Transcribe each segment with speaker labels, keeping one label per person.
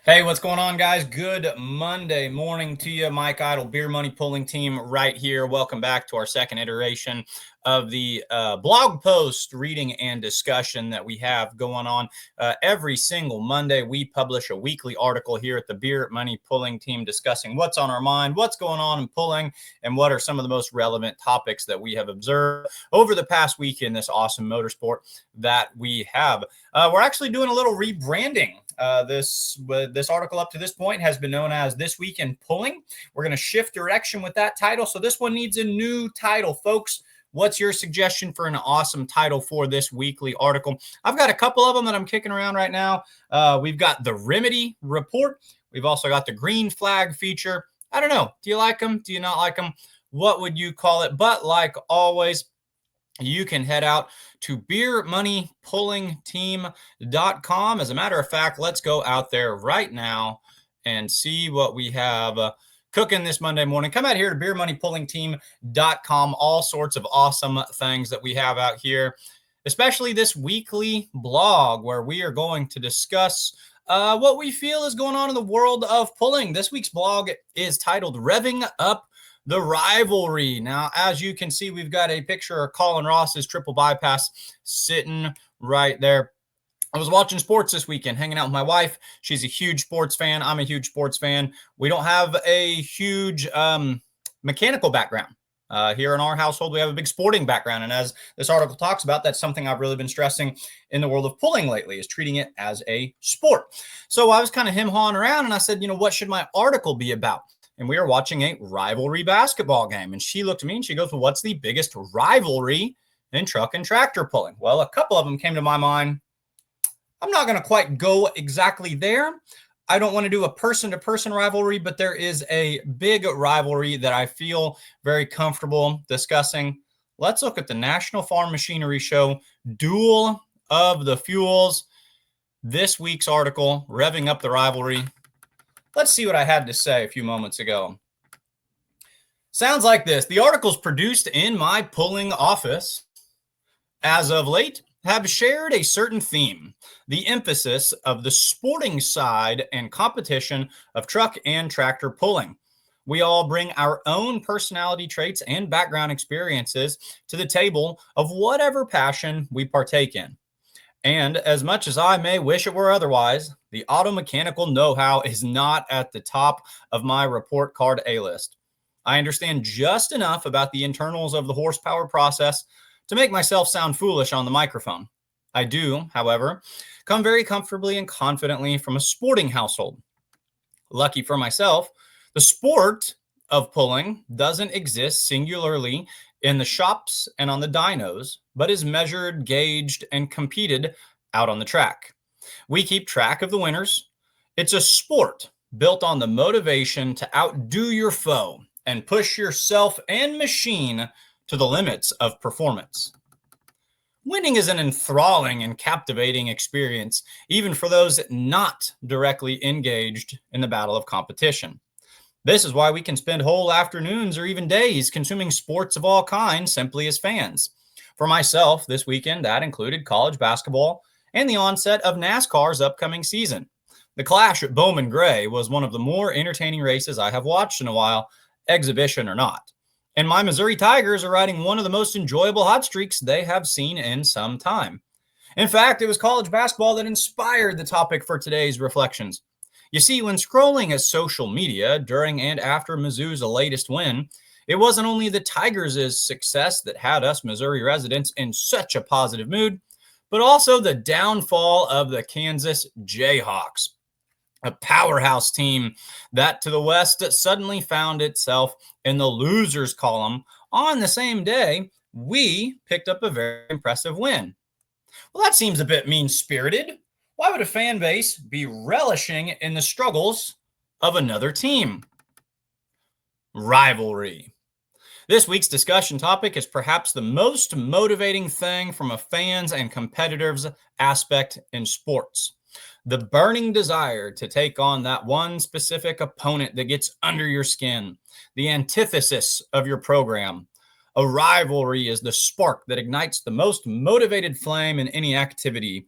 Speaker 1: Hey, what's going on, guys? Good Monday morning to you. Mike Idle, Beer Money Pulling Team right here. Welcome back to our second iteration of the blog post reading and discussion that we have going on every single Monday. We publish a weekly article here at the Beer Money Pulling Team discussing what's on our mind, what's going on in pulling, and what are some of the most relevant topics that we have observed over the past week in this awesome motorsport that we have. We're actually doing a little rebranding. This article up to this point has been known as This Week in Pulling. We're going to shift direction with that title. So this one needs a new title, folks. What's your suggestion for an awesome title for this weekly article? I've got a couple of them that I'm kicking around right now. We've got the Remedy Report. We've also got the Green Flag feature. I don't know. Do you like them? Do you not like them? What would you call it? But like always, you can head out to beermoneypullingteam.com. As a matter of fact, let's go out there right now and see what we have cooking this Monday morning. Come out here to beermoneypullingteam.com. All sorts of awesome things that we have out here, especially this weekly blog where we are going to discuss what we feel is going on in the world of pulling. This week's blog is titled Revving Up the Rivalry. Now, as you can see, we've got a picture of Colin Ross's triple bypass sitting right there. I was watching sports this weekend, hanging out with my wife. She's a huge sports fan. I'm a huge sports fan. We don't have a huge mechanical background. Here in our household, we have a big sporting background. And as this article talks about, that's something I've really been stressing in the world of pulling lately, is treating it as a sport. So I was kind of him-hawing around, and I said, what should my article be about? And we were watching a rivalry basketball game. And she looked at me and she goes, well, what's the biggest rivalry in truck and tractor pulling? Well, a couple of them came to my mind. I'm not going to quite go exactly there. I don't want to do a person-to-person rivalry, but there is a big rivalry that I feel very comfortable discussing. Let's look at the National Farm Machinery Show Duel of the Fuels. This week's article, Revving Up the Rivalry. Let's see what I had to say a few moments ago. Sounds like this. The articles produced in my pulling office, as of late, have shared a certain theme, the emphasis of the sporting side and competition of truck and tractor pulling. We all bring our own personality traits and background experiences to the table of whatever passion we partake in. And as much as I may wish it were otherwise, the auto mechanical know-how is not at the top of my report card A-list. I understand just enough about the internals of the horsepower process to make myself sound foolish on the microphone. I do, however, come very comfortably and confidently from a sporting household. Lucky for myself, the sport of pulling doesn't exist singularly in the shops and on the dynos, but is measured, gauged, and competed out on the track. We keep track of the winners. It's a sport built on the motivation to outdo your foe and push yourself and machine to the limits of performance. Winning is an enthralling and captivating experience, even for those not directly engaged in the battle of competition. This is why we can spend whole afternoons or even days consuming sports of all kinds simply as fans. For myself, this weekend, that included college basketball and the onset of NASCAR's upcoming season. The clash at Bowman Gray was one of the more entertaining races I have watched in a while, exhibition or not. And my Missouri Tigers are riding one of the most enjoyable hot streaks they have seen in some time. In fact, it was college basketball that inspired the topic for today's reflections. You see, when scrolling at social media during and after Mizzou's latest win, it wasn't only the Tigers' success that had us Missouri residents in such a positive mood, but also the downfall of the Kansas Jayhawks, a powerhouse team that to the west suddenly found itself in the losers column on the same day we picked up a very impressive win. Well, that seems a bit mean-spirited. Why would a fan base be relishing in the struggles of another team? Rivalry. This week's discussion topic is perhaps the most motivating thing from a fans and competitors aspect in sports. The burning desire to take on that one specific opponent that gets under your skin, the antithesis of your program. A rivalry is the spark that ignites the most motivated flame in any activity.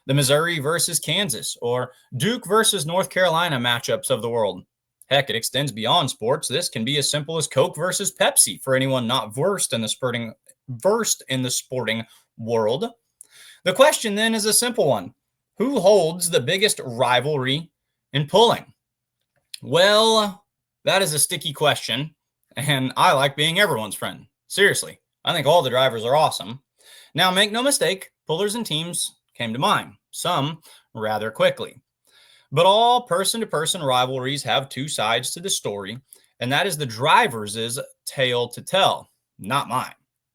Speaker 1: the Missouri versus Kansas, or Duke versus North Carolina matchups of the world. Heck, it extends beyond sports. This can be as simple as Coke versus Pepsi for anyone not versed in the sporting world. The question then is a simple one. Who holds the biggest rivalry in pulling? Well, that is a sticky question, and I like being everyone's friend. Seriously, I think all the drivers are awesome. Now, make no mistake, pullers and teams came to mind, some rather quickly. But all person-to-person rivalries have two sides to the story, and that is the driver's tale to tell, not mine.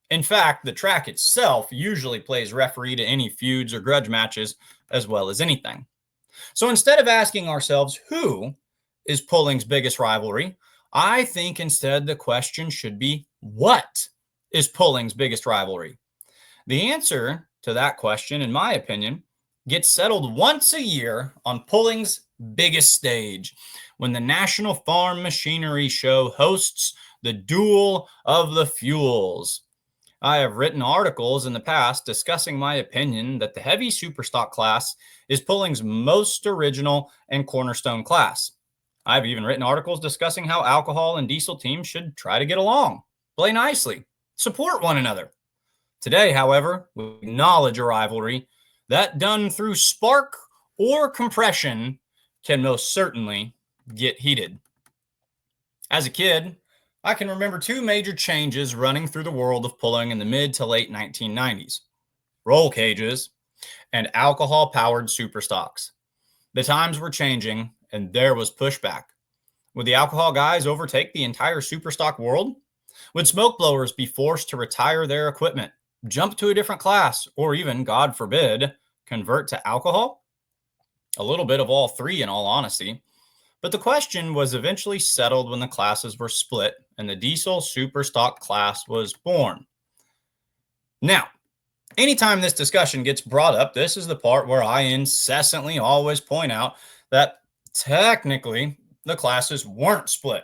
Speaker 1: In fact, the track itself usually plays referee to any feuds or grudge matches as well as anything. So instead of asking ourselves who is pulling's biggest rivalry, I think instead the question should be what is pulling's biggest rivalry? The answer to that question, in my opinion, gets settled once a year on pulling's biggest stage when the National Farm Machinery Show hosts the Duel of the Fuels. I have written articles in the past discussing my opinion that the heavy superstock class is pulling's most original and cornerstone class. I've even written articles discussing how alcohol and diesel teams should try to get along, play nicely, support one another. Today, however, we acknowledge a rivalry that, done through spark or compression, can most certainly get heated. As a kid, I can remember two major changes running through the world of pulling in the mid to late 1990s. Roll cages and alcohol-powered superstocks. The times were changing, and there was pushback. Would the alcohol guys overtake the entire superstock world? Would smoke blowers be forced to retire their equipment, jump to a different class, or even, God forbid, convert to alcohol? A little bit of all three, in all honesty. But the question was eventually settled when the classes were split and the diesel superstock class was born. Now, anytime this discussion gets brought up, this is the part where I incessantly always point out that technically the classes weren't split.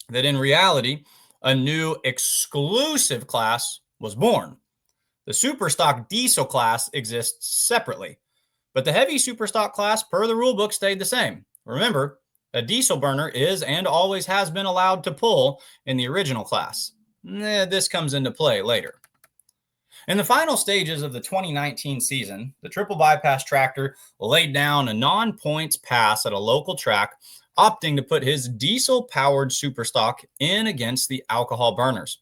Speaker 1: That in reality, a new exclusive class was born. The superstock diesel class exists separately, but the heavy superstock class per the rulebook stayed the same. Remember, a diesel burner is and always has been allowed to pull in the original class. This comes into play later. In the final stages of the 2019 season, the triple bypass tractor laid down a non-points pass at a local track, opting to put his diesel-powered superstock in against the alcohol burners.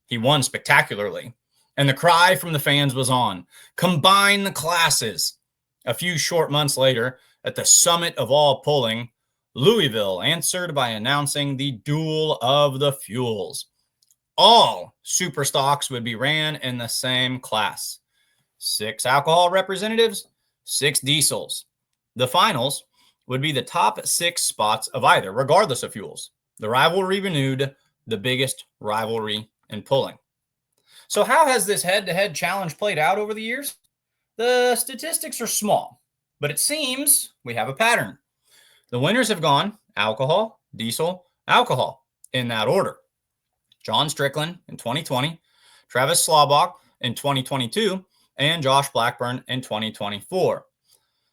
Speaker 1: He won spectacularly, and the cry from the fans was on, "Combine the classes!" A few short months later, at the summit of all pulling, Louisville answered by announcing the Duel of the Fuels. All superstocks would be ran in the same class. 6 alcohol representatives, 6 diesels. The finals would be the top 6 spots of either, regardless of fuels. The rivalry renewed, the biggest rivalry in pulling. So how has this head-to-head challenge played out over the years? The statistics are small, but it seems we have a pattern. The winners have gone alcohol, diesel, alcohol in that order. John Strickland in 2020, Travis Slawbach in 2022, and Josh Blackburn in 2024.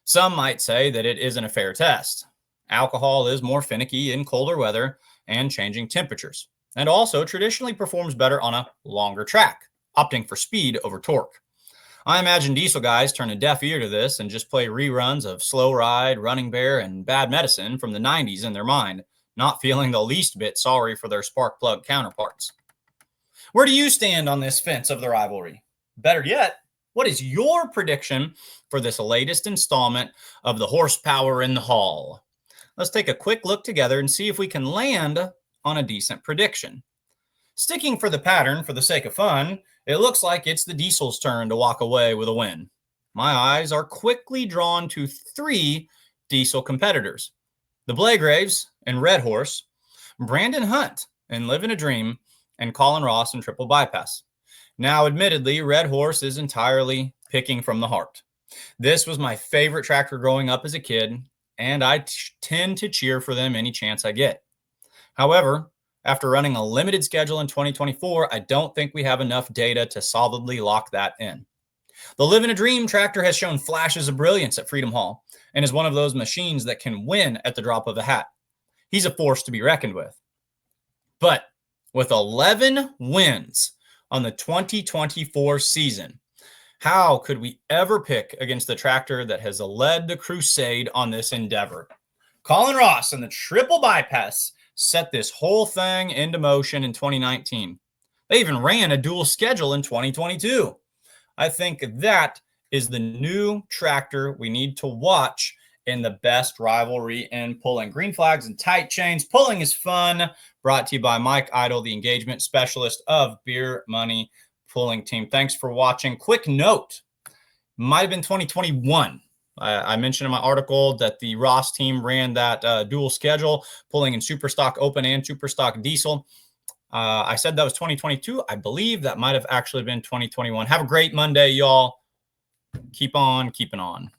Speaker 1: Some might say that it isn't a fair test. Alcohol is more finicky in colder weather and changing temperatures, and also traditionally performs better on a longer track, opting for speed over torque. I imagine diesel guys turn a deaf ear to this and just play reruns of Slow Ride, Running Bear, and Bad Medicine from the 90s in their mind, not feeling the least bit sorry for their spark plug counterparts. Where do you stand on this fence of the rivalry? Better yet, what is your prediction for this latest installment of the Horsepower in the Hall? Let's take a quick look together and see if we can land on a decent prediction. Sticking for the pattern for the sake of fun, it looks like it's the diesel's turn to walk away with a win. My eyes are quickly drawn to 3 diesel competitors: the Blagraves and Red Horse, Brandon Hunt in Living a Dream, and Colin Ross in Triple Bypass. Now, admittedly, Red Horse is entirely picking from the heart. This was my favorite tractor growing up as a kid, and I tend to cheer for them any chance I get. However, after running a limited schedule in 2024, I don't think we have enough data to solidly lock that in. The Living a Dream tractor has shown flashes of brilliance at Freedom Hall and is one of those machines that can win at the drop of a hat. He's a force to be reckoned with. But with 11 wins on the 2024 season, how could we ever pick against the tractor that has led the crusade on this endeavor? Colin Ross and the triple bypass set this whole thing into motion in 2019. They even ran a dual schedule in 2022. I think that is the new tractor we need to watch in the best rivalry in pulling. Green flags and tight chains. Pulling is fun. Brought to you by Mike Idle, the engagement specialist of Beer Money Pulling Team. Thanks for watching. Quick note, might have been 2021. I mentioned in my article that the Ross team ran that dual schedule, pulling in Superstock Open and Superstock Diesel. I said that was 2022. I believe that might have actually been 2021. Have a great Monday, y'all. Keep on keeping on.